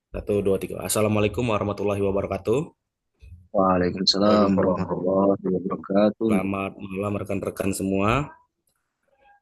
Satu, dua, tiga. Assalamualaikum warahmatullahi wabarakatuh. Waalaikumsalam warahmatullahi wabarakatuh. Selamat malam rekan-rekan semua.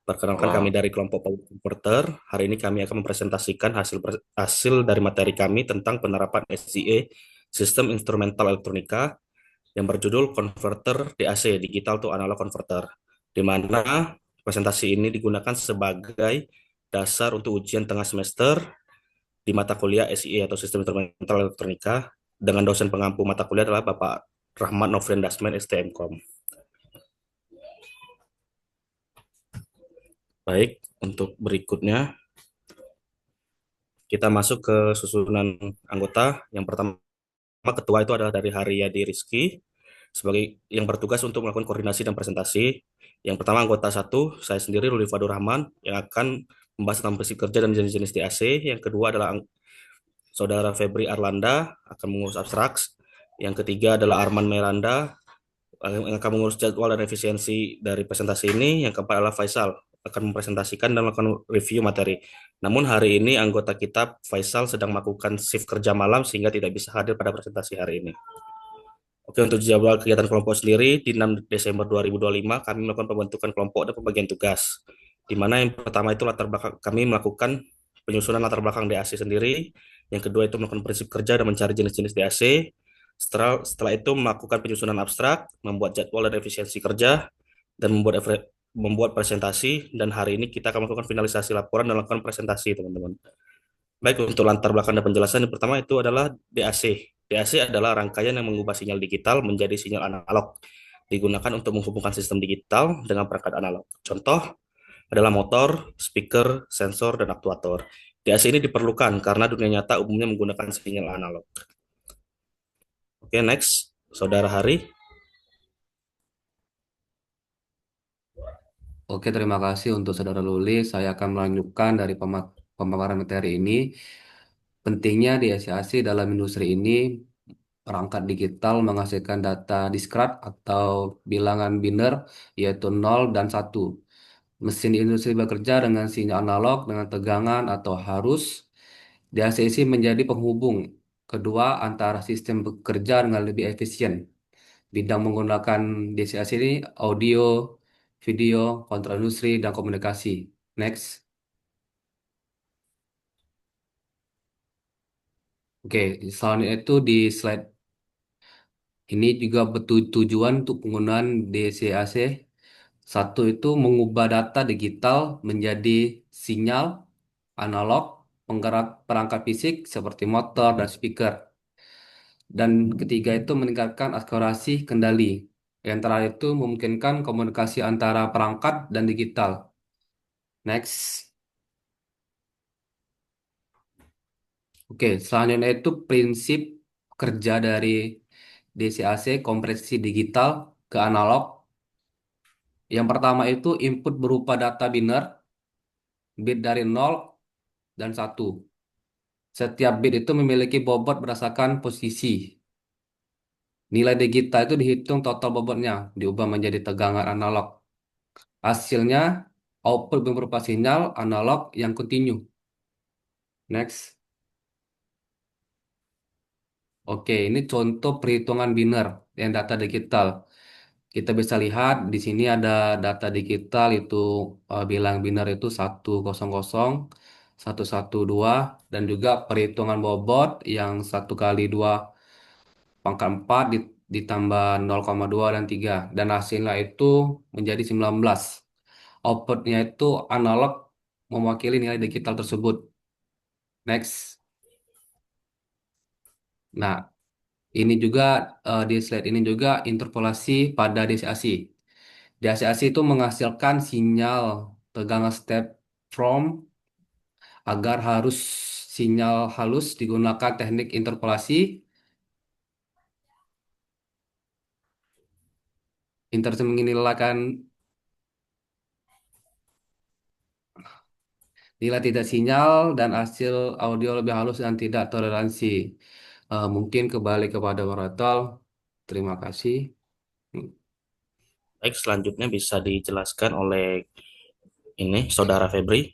Perkenalkan kami Wah, dari kelompok Power Converter. Hari ini kami akan mempresentasikan hasil dari materi kami tentang penerapan SIE, Sistem Instrumental Elektronika, yang berjudul Converter DAC, Digital to Analog Converter, di mana presentasi ini digunakan sebagai dasar untuk ujian tengah semester di mata kuliah SIE atau Sistem Instrumental Elektronika dengan dosen pengampu mata kuliah adalah Bapak Rahmat Novren Dasmen STMKOM. Baik, untuk berikutnya kita masuk ke susunan anggota. Yang pertama ketua itu adalah dari Haryadi Rizky sebagai yang bertugas untuk melakukan koordinasi dan presentasi. Yang pertama anggota satu, saya sendiri Ruli Fadur Rahman yang akan membahas tentang prinsip kerja dan jenis-jenis DAC. Yang kedua adalah saudara Febri Arlanda akan mengurus abstrak. Yang ketiga adalah Arman Miranda yang akan mengurus jadwal dan efisiensi dari presentasi ini. Yang keempat adalah Faisal akan mempresentasikan dan melakukan review materi. Namun hari ini anggota kita Faisal sedang melakukan shift kerja malam sehingga tidak bisa hadir pada presentasi hari ini. Oke, untuk jadwal kegiatan kelompok sendiri, di 6 Desember 2025 kami melakukan pembentukan kelompok dan pembagian tugas. Di mana yang pertama itu latar belakang kami melakukan penyusunan latar belakang DAC sendiri, yang kedua itu melakukan prinsip kerja dan mencari jenis-jenis DAC. Setelah itu melakukan penyusunan abstrak, membuat jadwal dan efisiensi kerja, dan membuat presentasi. Dan hari ini kita akan melakukan finalisasi laporan dan melakukan presentasi, teman-teman. Baik, untuk latar belakang dan penjelasan, yang pertama itu adalah DAC. DAC adalah rangkaian yang mengubah sinyal digital menjadi sinyal analog, digunakan untuk menghubungkan sistem digital dengan perangkat analog. Contoh adalah motor, speaker, sensor, dan aktuator. DAC ini diperlukan karena dunia nyata umumnya menggunakan sinyal analog. Oke, next, Saudara Hari. oke, terima kasih untuk Saudara Luli. Saya akan melanjutkan dari pemaparan materi ini. Pentingnya di ASIC dalam industri ini, perangkat digital menghasilkan data diskret atau bilangan biner, yaitu 0 dan 1. Mesin di industri bekerja dengan sinyal analog dengan tegangan atau harus. Di ACC menjadi penghubung kedua antara sistem bekerja dengan lebih efisien. Bidang menggunakan DCAC ini audio, video, kontrol industri, dan komunikasi. Next. Oke, selanjutnya itu di slide ini juga tujuan untuk penggunaan DCAC. Satu itu mengubah data digital menjadi sinyal analog penggerak perangkat fisik seperti motor dan speaker. Dan ketiga itu meningkatkan akurasi kendali. Yang terakhir itu memungkinkan komunikasi antara perangkat dan digital. Next. Oke, selanjutnya itu prinsip kerja dari DCAC, kompresi digital ke analog. Yang pertama itu input berupa data biner, bit dari 0 dan 1. Setiap bit itu memiliki bobot berdasarkan posisi. Nilai digital itu dihitung total bobotnya, diubah menjadi tegangan analog. Hasilnya, output berupa sinyal analog yang kontinu. Next. Oke, ini contoh perhitungan biner yang data digital. Kita bisa lihat di sini ada data digital itu bilang biner itu 100, 112 dan juga perhitungan bobot yang 1 kali 2 pangkat 4 ditambah 0,2 dan 3 dan hasilnya itu menjadi 19. Outputnya itu analog mewakili nilai digital tersebut. Next. Nah, ini juga di slide ini juga interpolasi pada DCAC. DCAC itu menghasilkan sinyal tegangan step from agar harus sinyal halus digunakan teknik interpolasi. Interpolasi menilaikan nilai tidak sinyal dan hasil audio lebih halus dan tidak toleransi. Mungkin kembali kepada moderator. Terima kasih. Baik, selanjutnya bisa dijelaskan oleh ini Saudara Febri.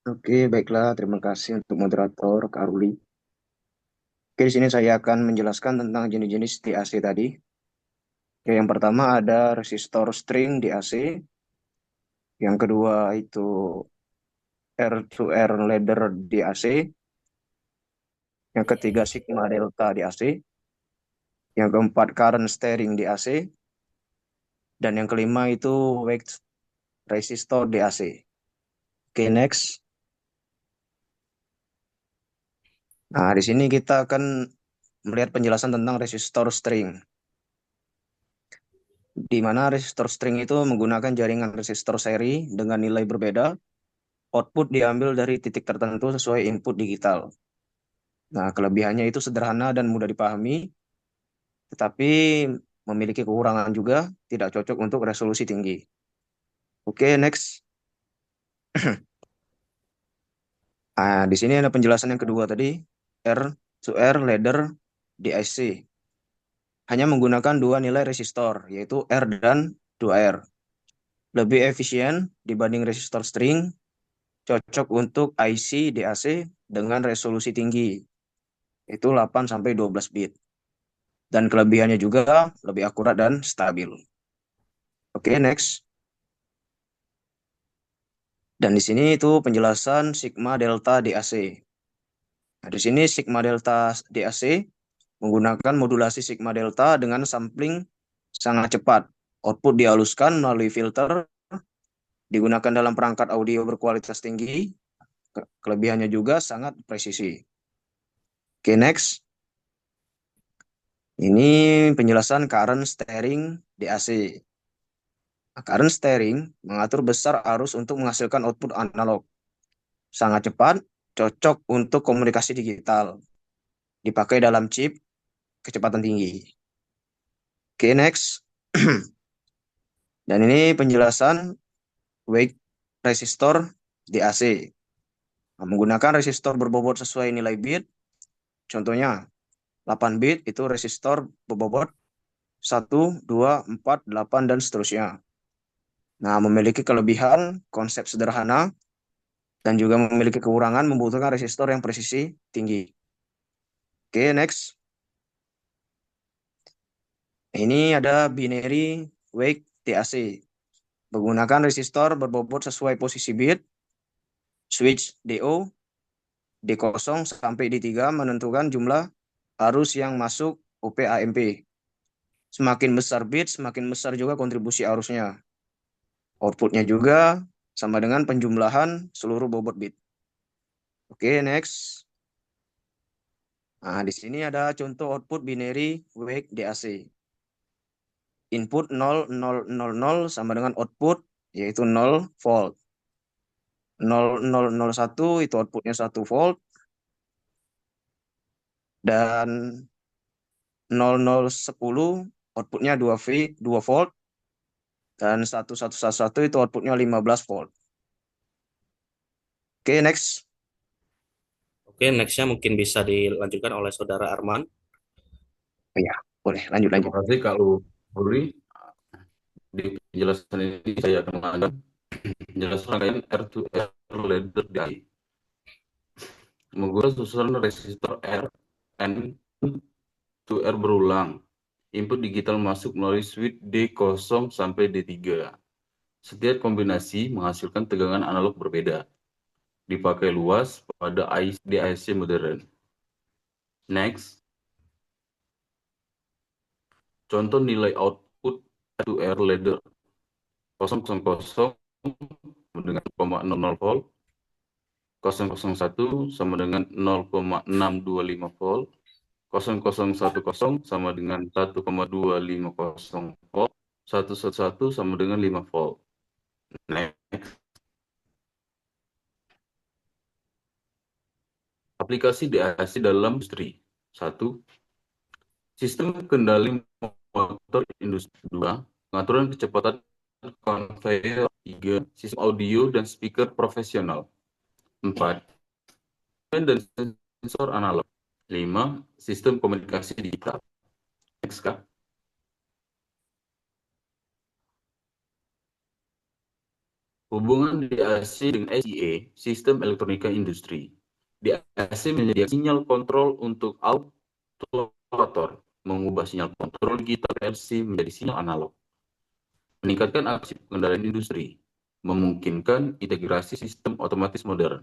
Oke, baiklah. Terima kasih untuk moderator, Kak Ruli. Oke, di sini saya akan menjelaskan tentang jenis-jenis DAC tadi. Oke, yang pertama ada resistor string DAC. Yang kedua itu R2R ladder DAC. Yang ketiga Sigma Delta DAC. Yang keempat current steering DAC. Dan yang kelima itu wake resistor DAC. Oke, next. Nah, di sini kita akan melihat penjelasan tentang resistor string. Di mana resistor string itu menggunakan jaringan resistor seri dengan nilai berbeda. Output diambil dari titik tertentu sesuai input digital. Nah, kelebihannya itu sederhana dan mudah dipahami, tetapi memiliki kekurangan juga, tidak cocok untuk resolusi tinggi. Oke, next. Nah, di sini ada penjelasan yang kedua tadi, R to R ladder DIC. Hanya menggunakan dua nilai resistor, yaitu R dan 2R. Lebih efisien dibanding resistor string, cocok untuk IC DAC dengan resolusi tinggi, itu 8-12 bit. Dan kelebihannya juga lebih akurat dan stabil. Oke, next. Dan di sini itu penjelasan sigma delta DAC. Nah, di sini sigma delta DAC menggunakan modulasi sigma delta dengan sampling sangat cepat. Output dihaluskan melalui filter, digunakan dalam perangkat audio berkualitas tinggi. Kelebihannya juga sangat presisi. Oke, next. Ini penjelasan current steering DAC. Current steering mengatur besar arus untuk menghasilkan output analog. Sangat cepat, cocok untuk komunikasi digital. Dipakai dalam chip kecepatan tinggi. Oke, next. Dan ini penjelasan wake resistor DAC. Nah, menggunakan resistor berbobot sesuai nilai bit. Contohnya, 8 bit itu resistor berbobot 1, 2, 4, 8, dan seterusnya. Nah, memiliki kelebihan, konsep sederhana, dan juga memiliki kekurangan membutuhkan resistor yang presisi tinggi. Oke, next. Ini ada binary wake DAC. Menggunakan resistor berbobot sesuai posisi bit, switch DO, D0 sampai D3 menentukan jumlah arus yang masuk OP-AMP. Semakin besar bit, semakin besar juga kontribusi arusnya. Outputnya juga sama dengan penjumlahan seluruh bobot bit. Oke, next. Nah, di sini ada contoh output binary wake DAC. Input 0000 sama dengan output yaitu 0 volt. 0001 itu outputnya 1 volt dan 0010 outputnya 2 volt dan 1111 itu outputnya 15 volt. Oke, next. Oke, nextnya mungkin bisa dilanjutkan oleh Saudara Arman. Oh, ya, boleh lanjut Terima lanjut. kasih Kak Luri. Di penjelasan ini saya akan mengajar penjelasan rangkaian R2R ladder DI. Menggunakan susunan resistor R, N, 2R berulang. Input digital masuk melalui switch D0 sampai D3. Setiap kombinasi menghasilkan tegangan analog berbeda. Dipakai luas pada DIC modern. Next, contoh nilai output R2R ladder 000 dengan 0,00 volt, 001 sama dengan 0,625 volt, 0010 sama dengan 1,250 volt, 111 sama dengan 5 volt. Next, aplikasi DAC dalam industri. 1. Sistem kendali motor industri. 2. Pengaturan kecepatan konveyor. 3. Sistem audio dan speaker profesional. 4. Dan sensor analog. 5. Sistem komunikasi digital. Next, Kak. Hubungan DAC dengan SIA, Sistem Elektronika Industri. DAC menyediakan sinyal kontrol untuk automator, mengubah sinyal kontrol digital PLC menjadi sinyal analog, meningkatkan aksi pengendalian industri, memungkinkan integrasi sistem otomatis modern.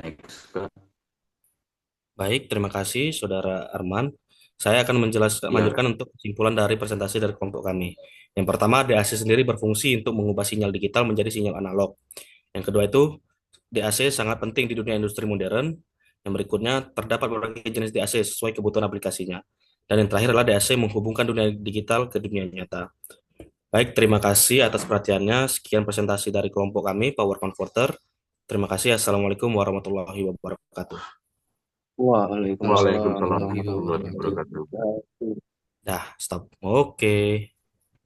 Next, Kak. Baik, terima kasih Saudara Arman. Saya akan Ya, melanjutkan untuk kesimpulan dari presentasi dari kelompok kami. Yang pertama, DAC sendiri berfungsi untuk mengubah sinyal digital menjadi sinyal analog. Yang kedua itu, DAC sangat penting di dunia industri modern. Yang berikutnya, terdapat berbagai jenis DAC sesuai kebutuhan aplikasinya. Dan yang terakhir adalah DAC menghubungkan dunia digital ke dunia nyata. Baik, terima kasih atas perhatiannya. Sekian presentasi dari kelompok kami, Power Converter. Terima kasih. Assalamualaikum warahmatullahi wabarakatuh. Waalaikumsalam Waalaikumsalam Warahmatullahi warahmatullahi wabarakatuh. wabarakatuh. warahmatullahi wabarakatuh. Dah, stop. Oke.